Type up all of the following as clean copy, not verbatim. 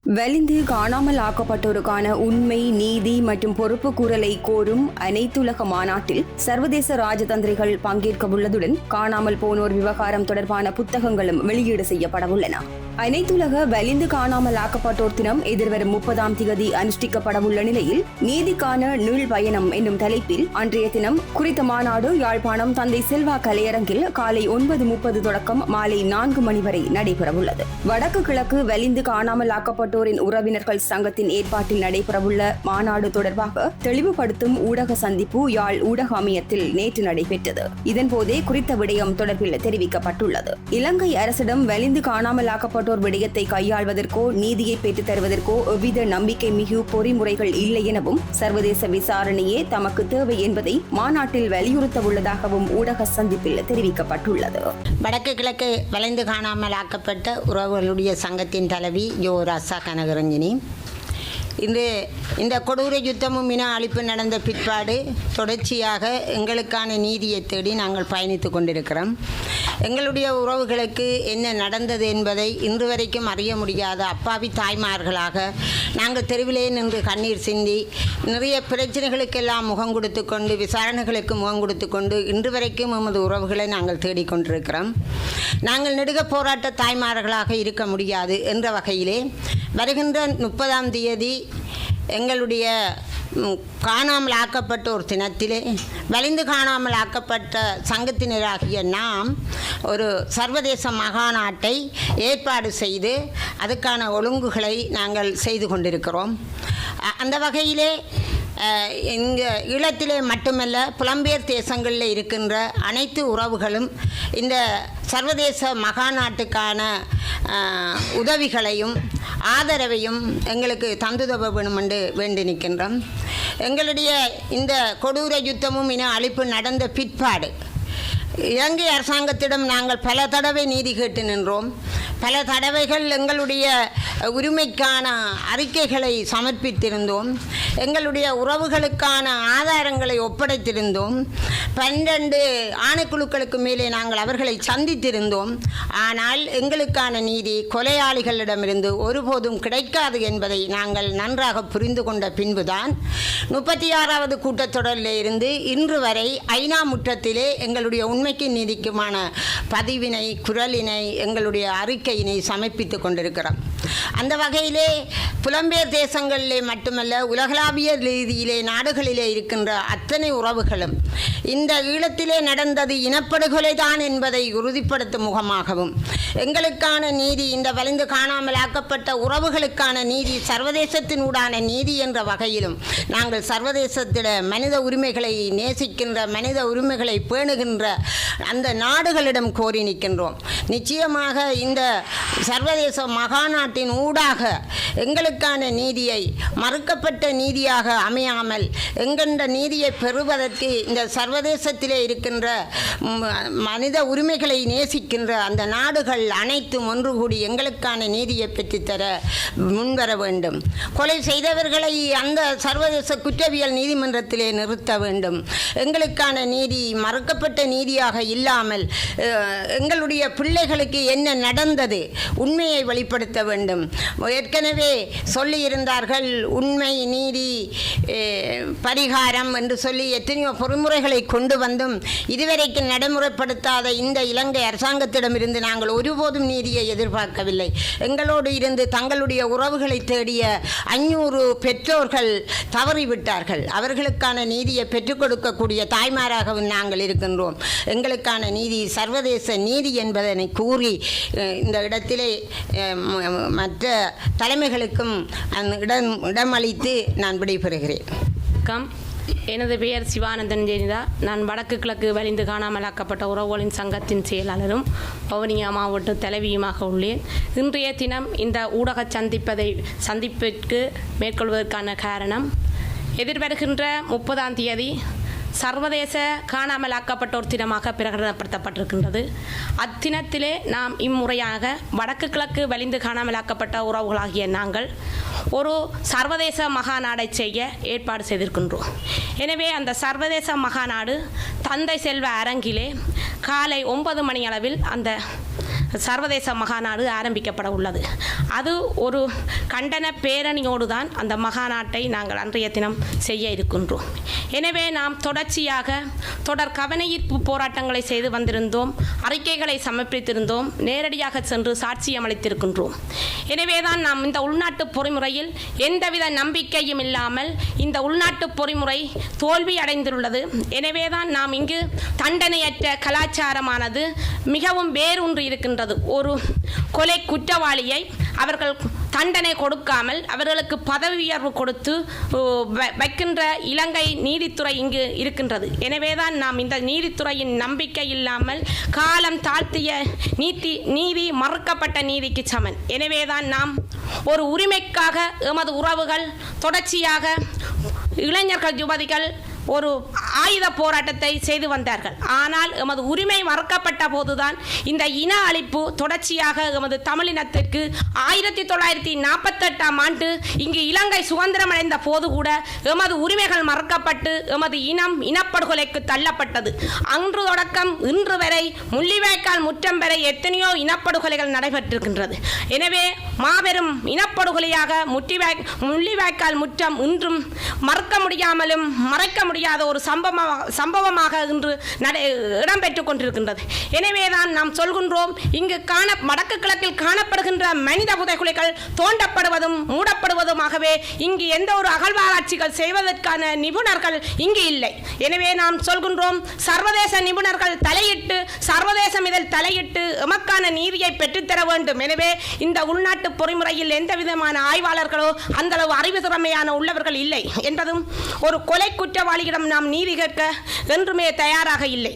வலிந்து காணாமல் ஆக்கப்பட்டோருக்கான உண்மை, நீதி மற்றும் பொறுப்பு கூறலை கோரும் அனைத்துலக மாநாட்டில் சர்வதேச ராஜதந்திரிகள் பங்கேற்கவுள்ளதுடன் காணாமல் போனோர் விவகாரம் தொடர்பான புத்தகங்களும் வெளியீடு செய்யப்படவுள்ளன. அனைத்துலக வலிந்து காணாமல் ஆக்கப்பட்டோர் தினம் எதிர்வரும் 30ஆம் தேதி அனுஷ்டிக்கப்படவுள்ள நிலையில் நீதிக்கான நீள் பயணம் என்னும் தலைப்பில் அன்றைய தினம் குறித்த மாநாடு யாழ்ப்பாணம் தந்தை செல்வா கலையரங்கில் காலை 9:30 தொடக்கம் மாலை 4 மணி வரை நடைபெறவுள்ளது. வடக்கு கிழக்கு வலிந்து காணாமல் ஆக்கப்பட்டோரின் உறவினர்கள் சங்கத்தின் ஏற்பாட்டில் நடைபெறவுள்ள மாநாடு தொடர்பாக தெளிவுபடுத்தும் ஊடக சந்திப்பு யாழ் ஊடக அமையத்தில் நேற்று நடைபெற்றது. இதன்போதே குறித்த விடயம் தொடர்பில் தெரிவிக்கப்பட்டுள்ளது. இலங்கை அரசிடம் வலிந்து காணாமல் ஆக்கப்பட்ட விடயத்தை கையாள்வதற்கோ நீதியை பெற்றுத் தருவதற்கோ எவ்வித நம்பிக்கை மிகு பொறிமுறைகள் இல்லை எனவும் சர்வதேச விசாரணையே தமக்கு தேவை என்பதை மாநாட்டில் வலியுறுத்த உள்ளதாகவும் ஊடக சந்திப்பில் தெரிவிக்கப்பட்டுள்ளது. வடக்கு கிழக்கு வலிந்து காணாமல் ஆக்கப்பட்ட உறவுகளுடைய சங்கத்தின் தலைவி யோ ராசா கனகரஞ்சினி, இன்று இந்த கொடூர யுத்தமும் இன அழிப்பு நடந்த பிற்பாடு தொடர்ச்சியாக எங்களுக்கான நீதியை தேடி நாங்கள் பயணித்துக் கொண்டிருக்கிறோம். எங்களுடைய உறவுகளுக்கு என்ன நடந்தது என்பதை இன்று வரைக்கும் அறிய முடியாத அப்பாவி தாய்மார்களாக நாங்கள் தெருவிலே நின்று கண்ணீர் சிந்தி நிறைய பிரச்சனைகளுக்கெல்லாம் முகம் கொடுத்து கொண்டு விசாரணைகளுக்கு முகம் கொடுத்து கொண்டு இன்று வரைக்கும் எமது உறவுகளை நாங்கள் தேடிக்கொண்டிருக்கிறோம். நாங்கள் நெடுக போராட்ட தாய்மார்களாக இருக்க முடியாது என்ற வகையிலே வருகின்ற 30ஆம் தேதி எங்களுடைய காணாமல் ஆக்கப்பட்டோர் தினத்திலே வலிந்து காணாமல் ஆக்கப்பட்ட சங்கத்தினராகிய நாம் ஒரு சர்வதேச மகாநாட்டை ஏற்பாடு செய்து அதுக்கான ஒழுங்குகளை நாங்கள் செய்து கொண்டிருக்கிறோம். அந்த வகையிலே இங்கே ஈழத்திலே மட்டுமல்ல புலம்பெயர் தேசங்களில் இருக்கின்ற அனைத்து உறவுகளும் இந்த சர்வதேச மகாநாட்டுக்கான உதவிகளையும் ஆதரவையும் எங்களுக்கு தந்துதவ வேணும் என்று வேண்டி நிற்கின்றோம். எங்களுடைய இந்த கொடூர யுத்தமும் இன அழிப்பு நடந்த பிற்பாடு இலங்கை அரசாங்கத்திடம் நாங்கள் பல தடவை நீதி கேட்டு நின்றோம். பல தடவைகள் எங்களுடைய உரிமைக்கான அறிக்கைகளை சமர்ப்பித்திருந்தோம். எங்களுடைய உறவுகளுக்கான ஆதாரங்களை ஒப்படைத்திருந்தோம். 12 ஆணைக்குழுக்களுக்கு மேலே நாங்கள் அவர்களை சந்தித்திருந்தோம். ஆனால் எங்களுக்கான நீதி கொலையாளிகளிடமிருந்து ஒருபோதும் கிடைக்காது என்பதை நாங்கள் நன்றாக புரிந்து கொண்ட பின்புதான் 36வது கூட்டத்தொடரில் இருந்து இன்று வரை ஐநா முற்றத்திலே எங்களுடைய உண்மைக்கு நீதிக்குமான பதிவினை, குரலினை, எங்களுடைய அறிக்கையினை சமர்ப்பித்துக் கொண்டிருக்கிறோம். அந்த வகையிலே புலம்பெயர் தேசங்களிலே மட்டுமல்ல உலகளாவிய ரீதியிலே நாடுகளிலே இருக்கின்ற அத்தனை உறவுகளும் இந்த ஈழத்திலே நடந்தது இனப்படுகொலைதான் என்பதை உறுதிப்படுத்தும் முகமாகவும் எங்களுக்கான நீதி, இந்த வலிந்து காணாமல் ஆக்கப்பட்ட உறவுகளுக்கான நீதி சர்வதேசத்தினூடான நீதி என்ற வகையிலும் நாங்கள் சர்வதேசத்தில மனித உரிமைகளை நேசிக்கின்ற, மனித உரிமைகளை பேணுகின்ற அந்த நாடுகளிடம் கோரி நிற்கின்றோம். நிச்சயமாக இந்த சர்வதேச மகாநாட்டின் ஊடாக எங்களுக்கான நீதியை மறுக்கப்பட்ட நீதியாக அமையாமல் எங்கண்ட நீதியை பெறுவதற்கு இந்த சர்வதேசத்திலே இருக்கின்ற மனித உரிமைகளை நேசிக்கின்ற அந்த நாடுகள் அனைத்தும் ஒன்று கூடி எங்களுக்கான நீதியை பெற்றுத்தர முன்வர வேண்டும். கொலை செய்தவர்களை அந்த சர்வதேச குற்றவியல் நீதிமன்றத்திலே நிறுத்த வேண்டும். எங்களுக்கான நீதி மறுக்கப்பட்ட நீதியாக இல்லாமல் எங்களுடைய பிள்ளைகளுக்கு என்ன நடந்தது உண்மையை வெளிப்படுத்த வேண்டும். ஏற்கனவே சொல்லியிருந்தார்கள், உண்மை, நீதி, பரிகாரம் என்று சொல்லி எத்தனையோ பொறிமுறைகளை கொண்டு வந்தும் இதுவரைக்கு நடைமுறைப்படுத்தாத இந்த இலங்கை அரசாங்கத்திடமிருந்து நாங்கள் ஒருபோதும் நீதியை எதிர்பார்க்கவில்லை. எங்களோடு இருந்து தங்களுடைய உறவுகளை தேடிய 500 பெற்றோர்கள் தவறிவிட்டார்கள். அவர்களுக்கான நீதியை பெற்றுக் கொடுக்கக்கூடிய தாய்மாராகவும் நாங்கள் இருக்கின்றோம். எங்களுக்கான நீதி சர்வதேச நீதி என்பதனை கூறி இந்த இடத்திலே மற்ற தலைமைகளுக்கும் இடமளித்து நான் விடைபெறுகிறேன். எனது பெயர் சிவானந்தன் ஜெனிதா. நான் வடக்கு கிழக்கு வலிந்து காணாமலாக்கப்பட்ட உறவுகளின் சங்கத்தின் செயலாளரும் வவுனியா மாவட்ட தலைவியுமாக உள்ளேன். இன்றைய தினம் இந்த ஊடக சந்திப்பிற்கு மேற்கொள்வதற்கான காரணம், எதிர்வருகின்ற 30ஆம் தேதி சர்வதேச காணாமலாக்கப்பட்டோர் தினமாக பிரகடனப்படுத்தப்பட்டிருக்கின்றது. அத்தினத்திலே நாம் இம்முறையாக வடக்கு கிழக்கு வலிந்து காணாமலாக்கப்பட்ட உறவுகளாகிய நாங்கள் ஒரு சர்வதேச மகாநாடை செய்ய ஏற்பாடு செய்திருக்கின்றோம். எனவே அந்த சர்வதேச மகாநாடு தந்தை செல்வ அரங்கிலே காலை 9 மணி அளவில் அந்த சர்வதேச மகாநாடு ஆரம்பிக்கப்பட உள்ளது. அது ஒரு கண்டன பேரணியோடு தான் அந்த மகாநாட்டை நாங்கள் அன்றைய தினம் செய்ய இருக்கின்றோம். எனவே நாம் தொடர் கவனஈர்ப்பு போராட்டங்களை செய்து வந்திருந்தோம், அறிக்கைகளை சமர்ப்பித்திருந்தோம், நேரடியாக சென்று சாட்சியம் அளித்திருக்கின்றோம். எனவேதான் நாம் இந்த உள்நாட்டு பொறிமுறையில் எந்தவித நம்பிக்கையும் இல்லாமல் இந்த உள்நாட்டு பொறிமுறை தோல்வி அடைந்துள்ளது. எனவேதான் நாம் இங்கு தண்டனையற்ற கலாச்சாரமானது மிகவும் வேரூன்றி இருக்கின்றது. ஒரு கொலை குற்றவாளியை அவர்கள் தண்டனை கொடுக்காமல் அவர்களுக்கு பதவி உயர்வு கொடுத்து வைக்கின்ற இலங்கை நீதித்துறை இங்கு இருக்கின்றது. எனவேதான் நாம் இந்த நீதித்துறையின் நம்பிக்கை இல்லாமல் காலம் தாழ்த்திய நீதி மறுக்கப்பட்ட நீதிக்கு சமன். எனவேதான் நாம் ஒரு உரிமைக்காக எமது உறவுகள் தொடர்ச்சியாக இளைஞர்கள் யுவதிகள் ஒரு ஆயுத போராட்டத்தை செய்து வந்தார்கள். ஆனால் எமது உரிமை மறுக்கப்பட்ட போதுதான் இந்த இன அழிப்பு தொடர்ச்சியாக எமது தமிழினத்திற்கு 1948ஆம் ஆண்டு இங்கு இலங்கை சுதந்திரம் அடைந்த போது கூட எமது உரிமைகள் மறுக்கப்பட்டு எமது இனப்படுகொலைக்கு தள்ளப்பட்டது. அன்று தொடக்கம் இன்று வரை முள்ளிவாய்க்கால் முற்றம் வரை எத்தனையோ இனப்படுகொலைகள் நடைபெற்றிருக்கின்றது. எனவே மாபெரும் இனப்படுகொலையாக முள்ளிவாய்க்கால் முற்றம் இன்றும் மறக்க முடியாமலும் மறைக்க முடியாத ஒரு சம்பவமாக இன்று இடம்பெற்றுக் கொண்டிருக்கின்றது. எனவேதான் நாம் சொல்கின்றோம், இங்கு வடக்கு கிழக்கில் காணப்படுகின்ற மனித புதைகுழிகள் தோண்டப்படுவதும் மூடப்படுவதுமாகவே இங்கு எந்த ஒரு அகழ்வாராய்ச்சிகள் செய்வதற்கான நிபுணர்கள் இங்கு இல்லை. எனவே நாம் சொல்கின்றோம், சர்வதேச நிபுணர்கள் தலையிட்டு சர்வதேசம் இதில் தலையிட்டு எமக்கான நீதியை பெற்றுத்தர வேண்டும். எனவே இந்த உள்நாட்டு பொறிமுறையில் எந்த விதமான ஆய்வாளர்களோ அந்த அளவு அறிவு திறமையான உள்ளவர்கள் இல்லை என்பதும் ஒரு கொலை குற்றவாளியிடம் நாம் நீதி கேட்க என்றுமே தயாராக இல்லை.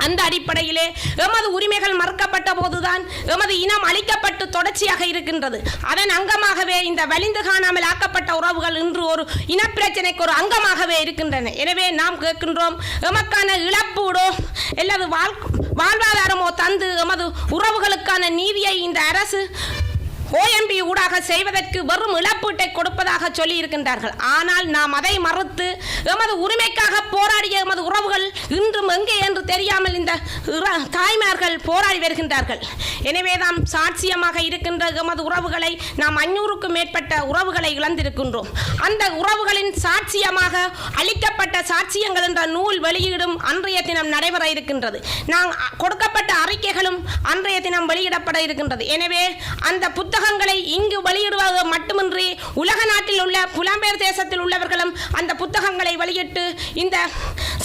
அந்த அடிப்படையிலே எமது உரிமைகள் மறுக்கப்பட்ட போதுதான் எமது இனம் அழிக்கப்பட்டு தொடர்ச்சியாக இருக்கின்றது. அதன் அங்கமாகவே இந்த வலிந்து காணாமல் ஆக்கப்பட்ட உறவுகள் இன்று ஒரு இனப்பிரச்சனைக்கு ஒரு அங்கமாகவே இருக்கின்றன. எனவே நாம் கேட்கின்றோம், எமக்கான இழப்பீடோ அல்லது வாழ்வாதாரமோ தந்து எமது உறவுகளுக்கான நீதியை இந்த அரசு OMB ஊடாக செய்வதற்கு வெறும் இழப்பீட்டை கொடுப்பதாக சொல்லி இருக்கின்றார்கள். ஆனால் நாம் அதை மறுத்து எமது உரிமைக்காக போராடிய எமது உறவுகள் இன்றும் எங்கே என்று தெரியாமல் இந்த தாய்மார்கள் போராடி வருகின்றார்கள். எனவே நாம் சாட்சியமாக இருக்கின்ற எமது உறவுகளை நாம் 500க்கும் மேற்பட்ட உறவுகளை இழந்திருக்கின்றோம். அந்த உறவுகளின் சாட்சியமாக அளிக்கப்பட்ட சாட்சியங்கள் என்ற நூல் வெளியீடும் அன்றைய தினம் நடைபெற இருக்கின்றது. நாம் கொடுக்கப்பட்ட அறிக்கைகளும் அன்றைய தினம் வெளியிடப்பட இருக்கின்றது. எனவே அந்த புத்தகங்களை இங்கு வெளியிடுவது மட்டுமின்றி உலக நாட்டில் உள்ள புலம்பெயர் தேசத்தில் உள்ளவர்களும் அந்த புத்தகங்களை வெளியிட்டு இந்த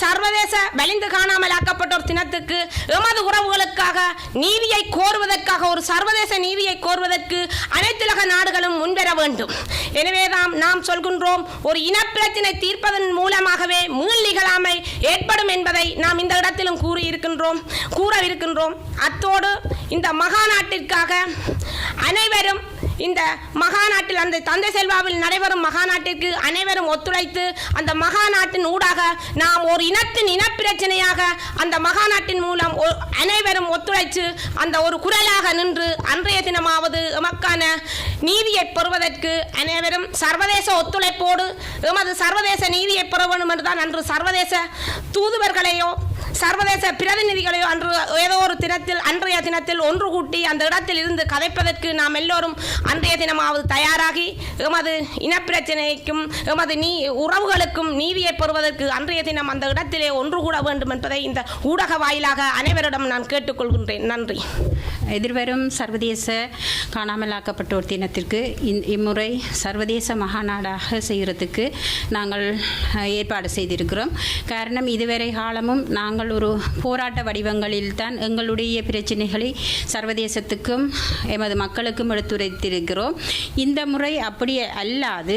சர்வதேச வலிந்து காணாமல் ஆக்கப்பட்டோர் தினத்துக்கு எமது உறவுகளுக்காக நீதியை கோருவதற்காக ஒரு சர்வதேச நீதியை கோருவதற்கு அனைத்துலக நாடுகளும் முன்வர வேண்டும். எனவே நாம் சொல்கின்றோம், ஒரு இனப்பிரச்சினை தீர்ப்பதன் மூலமாகவே மீள்நிகழாமை ஏற்படும் என்பதை நாம் இந்த இடத்திலும் கூறவிருக்கின்றோம். அத்தோடு இந்த மகாநாட்டிற்காக அனைவரும் இந்த மகாநாட்டில் அந்த தந்தை செல்வாவில் நடைபெறும் மகாநாட்டிற்கு அனைவரும் ஒத்துழைத்து அந்த மகாநாட்டின் ஊடாக நாம் ஒரு இனத்தின் இனப்பிரச்சனையாக அந்த மகாநாட்டின் மூலம் அனைவரும் ஒத்துழைத்து அந்த ஒரு குரலாக நின்று அன்றைய தினமாவது எமக்கான நீதியை பெறுவதற்கு அனைவரும் சர்வதேச ஒத்துழைப்போடு எமது சர்வதேச நீதியை பெற வேண்டும் என்றுதான் அன்று சர்வதேச தூதுவர்களையோ சர்வதேச பிரதிநிதிகளையோ அன்றைய தினத்தில் ஒன்று கூட்டி அந்த இடத்தில் இருந்து கதைப்பதற்கு நாம் எல்லோரும் அன்றைய தினமாவது தயாராகி எமது இனப்பிரச்சனைக்கும் எமது உறவுகளுக்கும் நீதியை பெறுவதற்கு அன்றைய தினம் அந்த இடத்திலே ஒன்று கூட வேண்டும் என்பதை இந்த ஊடக வாயிலாக அனைவரிடம் நான் கேட்டுக்கொள்கின்றேன். நன்றி. எதிர்வரும் சர்வதேச காணாமலாக்கப்பட்டோர் தினத்திற்கு இம்முறை சர்வதேச மகாநாடாக செய்கிறதுக்கு நாங்கள் ஏற்பாடு செய்திருக்கிறோம். காரணம், இதுவரை காலமும் நாங்கள் ஒரு போராட்ட வடிவங்களில் தான் எங்களுடைய பிரச்சனைகளை சர்வதேசத்துக்கும் எமது மக்களுக்கும் எடுத்துரைத்திருக்கிறோம். இந்த முறை அப்படி அல்லாது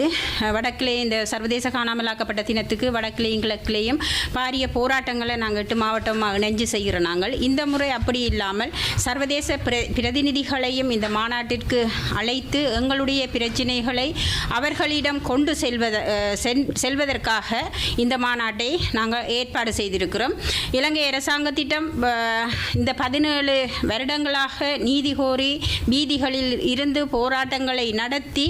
வடக்கிலே இந்த சர்வதேச காணாமலாக்கப்பட்ட தினத்துக்கு வடக்கிலேயும் கிழக்கிலேயும் பாரிய போராட்டங்களை நாங்கள் 8 மாவட்டமாக இணைஞ்சு செய்கிறோம். நாங்கள் இந்த முறை அப்படி இல்லாமல் சர்வதேச பிரதிநிதிகளையும் இந்த மாநாட்டிற்கு அழைத்து எங்களுடைய பிரச்சனைகளை அவர்களிடம் கொண்டு செல்வதற்காக இந்த மாநாட்டை நாங்கள் ஏற்பாடு செய்திருக்கிறோம். இலங்கை அரசாங்கத்திடம் இந்த 17 வருடங்களாக நீதி கோரி வீதிகளில் இருந்து போராட்டங்களை நடத்தி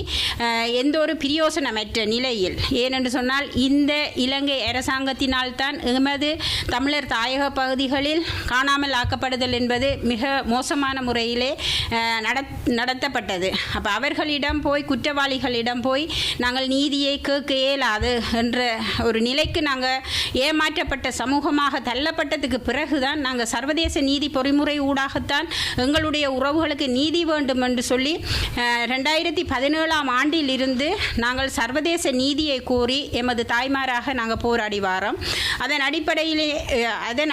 எந்த ஒரு பிரயோசனமற்ற நிலையில், ஏனென்று சொன்னால் இந்த இலங்கை அரசாங்கத்தினால் தான் எமது தமிழர் தாயக பகுதிகளில் காணாமல் ஆக்கப்படுதல் என்பது மிக மோசமான முறையிலே நடத்தப்பட்டது. அப்போ அவர்களிடம் போய், குற்றவாளிகளிடம் போய் நாங்கள் நீதியை கேட்க இயலாது என்ற ஒரு நிலைக்கு நாங்கள் ஏமாற்றப்பட்ட சமூகமாக தள்ளப்பட்டதுக்கு பிறகுதான் நாங்கள் சர்வதேச நீதி பொறிமுறை ஊடாகத்தான் எங்களுடைய உறவுகளுக்கு நீதி வேண்டும் என்று சொல்லி 2017ஆம் ஆண்டில் இருந்து நாங்கள் சர்வதேச நீதியை கோரி எமது தாய்மாராக நாங்கள் போராடி வாரோம். அதன்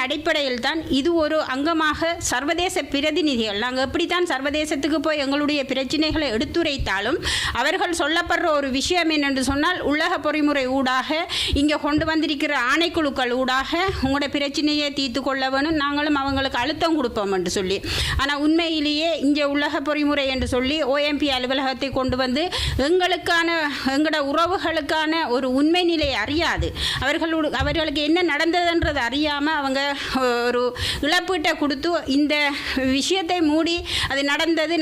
அடிப்படையில் தான் இது ஒரு அங்கமாக சர்வதேச பிரதிநிதிகள், நாங்கள் எப்படித்தான் சர்வதேசத்துக்கு போய் எங்களுடைய பிரச்சனைகளை எடுத்துரைத்தாலும் அவர்கள் சொல்லப்படுற ஒரு விஷயம் என்னென்று சொன்னால், உலக பொறிமுறை ஊடாக இங்கே கொண்டு வந்திருக்கிற ஆணைக்குழுக்கள் ஊடாக உங்களோட பிரச்சனையை தீர்த்து கொள்ள வேணும், நாங்களும் அவங்களுக்கு அழுத்தம் கொடுப்போம் என்று சொல்லி. ஆனால் உண்மையிலேயே இங்கே உலக பொறிமுறை என்று சொல்லி OMP அலுவலகத்தை கொண்டு வந்து எங்களோட உறவுகளுக்கான ஒரு உண்மை நிலையை அறியாது, அவர்களுக்கு என்ன நடந்ததுன்றது அறியாமல் அவங்க ஒரு இழப்பீட்டை கொடுத்து இந்த விஷயத்தை மூடி அது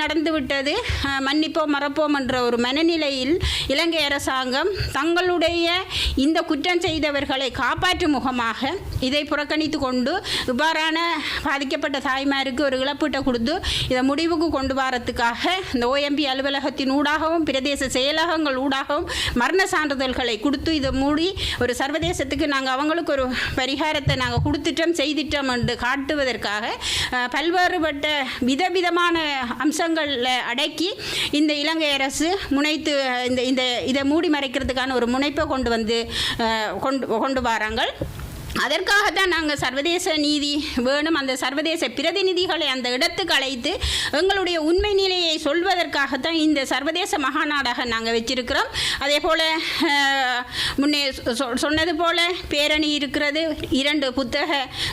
நடந்து விட்டது, மன்னிப்போம் மறப்போம் என்ற ஒரு மனநிலையில் இலங்கை அரசாங்கம் தங்களுடைய இந்த குற்றம் செய்தவர்களை காப்பாற்றும் முகமாக இதை புறக்கணித்து கொண்டு இவ்வாறான பாதிக்கப்பட்ட தாய்மாருக்கு ஒரு இழப்பீட்டை கொடுத்து இதை முடிவுக்கு கொண்டு வரத்துக்காக இந்த OMP அலுவலகத்தின் ஊடாகவும் பிரதேச செயலகங்கள் ஊடாகவும் மரண சான்றிதழ்களை கொடுத்து இதை மூடி ஒரு சர்வதேசத்துக்கு நாங்கள் அவங்களுக்கு ஒரு பரிகாரத்தை நாங்கள் கொடுத்துட்டோம் செய்திட்டோம் என்று காட்டுவதற்காக பல்வேறுபட்ட விதவிதமான அம்சங்களில் அடக்கி இந்த இலங்கை அரசு முனைத்து இதை மூடி மறைக்கிறதுக்கான ஒரு முனைப்பை கொண்டு வராங்கள். அதற்காகத்தான் நாங்கள் சர்வதேச நீதி வேணும், அந்த சர்வதேச பிரதிநிதிகளை அந்த இடத்துக்கு அழைத்து எங்களுடைய உண்மை நிலையை சொல்வதற்காகத்தான் இந்த சர்வதேச மகாநாடாக நாங்கள் வச்சிருக்கிறோம். அதே போல் முன்னே சொன்னது போல் பேரணி இருக்கிறது, 2 புத்தக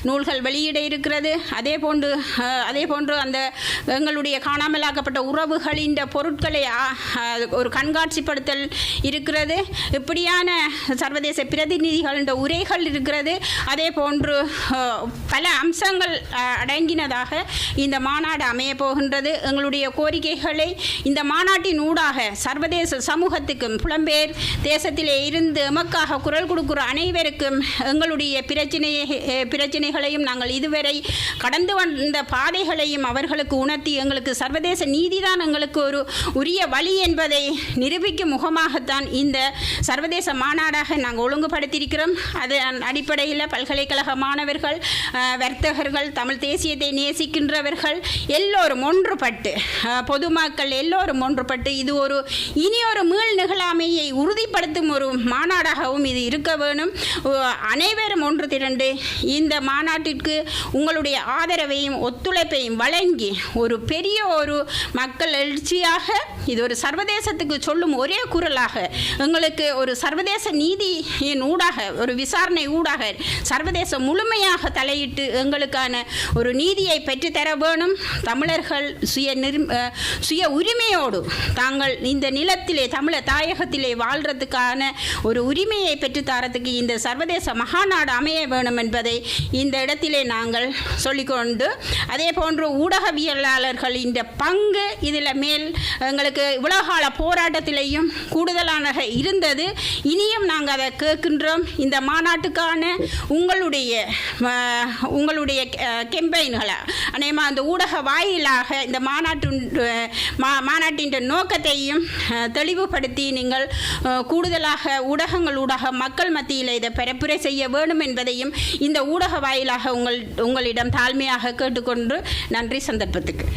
நூல்கள் வெளியிட இருக்கிறது, அதே போன்று அந்த எங்களுடைய காணாமலாக்கப்பட்ட உறவுகளின் பொருட்களை ஒரு கண்காட்சிப்படுத்தல் இருக்கிறது. இப்படியான சர்வதேச பிரதிநிதிகளின் உரைகள் இருக்கிறது. அதே போன்று பல அம்சங்கள் அடங்கினதாக இந்த மாநாடு அமைய போகின்றது. எங்களுடைய கோரிக்கைகளை இந்த மாநாட்டின் ஊடாக சர்வதேச சமூகத்துக்கும் புலம்பெயர் தேசத்திலே இருந்து எமக்காக குரல் கொடுக்கிற அனைவருக்கும் எங்களுடைய பிரச்சனைகளையும் நாங்கள் இதுவரை கடந்து வந்த பாதைகளையும் அவர்களுக்கு உணர்த்தி எங்களுக்கு சர்வதேச நீதிதான் எங்களுக்கு ஒரு உரிய வழி என்பதை நிரூபிக்கும் முகமாகத்தான் இந்த சர்வதேச மாநாடாக நாங்கள் ஒழுங்குபடுத்தியிருக்கிறோம். அதன் அடிப்படையில் பல்கலைக்கழக மாணவர்கள், வர்த்தகர்கள், தமிழ் தேசியத்தை நேசிக்கின்றவர்கள் எல்லோரும் ஒன்றுபட்டு, பொதுமக்கள் எல்லோரும் ஒன்றுபட்டு இது இனி ஒரு மீள் நிகழாமையை உறுதிப்படுத்தும் ஒரு மாநாடாகவும் இது இருக்க வேணும். அனைவரும் ஒன்று திரண்டு இந்த மாநாட்டிற்கு உங்களுடைய ஆதரவையும் ஒத்துழைப்பையும் வழங்கி ஒரு பெரிய ஒரு மக்கள் எழுச்சியாக இது ஒரு சர்வதேசத்துக்கு சொல்லும் ஒரே குரலாக எங்களுக்கு ஒரு சர்வதேச நீதியின் ஊடாக ஒரு விசாரணை ஊடாக சர்வதேசம் முழுமையாக தலையிட்டு எங்களுக்கான ஒரு நீதியை பெற்றுத்தர வேணும். தமிழர்கள் சுய உரிமையோடு தாங்கள் இந்த நிலத்திலே தமிழர் தாயகத்திலே வாழ்றதுக்கான ஒரு உரிமையை பெற்றுத்தரத்துக்கு இந்த சர்வதேச மகாநாடு அமைய வேணும் என்பதை இந்த இடத்திலே நாங்கள் சொல்லிக்கொண்டு, அதே போன்று ஊடகவியலாளர்களின் பங்கு இதில் மேல் எங்களுக்கு உலகால போராட்டத்திலேயும் கூடுதலான இருந்தது. இனியும் நாங்கள் அதை கேட்கின்றோம். இந்த மாநாட்டுக்கான உங்களுடைய கேம்பெயின்களை அநேகமாக அந்த ஊடக வாயிலாக இந்த மாநாட்டின் நோக்கத்தையும் தெளிவுபடுத்தி நீங்கள் கூடுதலாக ஊடகங்கள் ஊடாக மக்கள் மத்தியில் இதை பரப்புரை செய்ய வேண்டும் என்பதையும் இந்த ஊடக வாயிலாக உங்களிடம் தாழ்மையாக கேட்டுக்கொண்டு நன்றி சந்தர்ப்பத்துக்கு.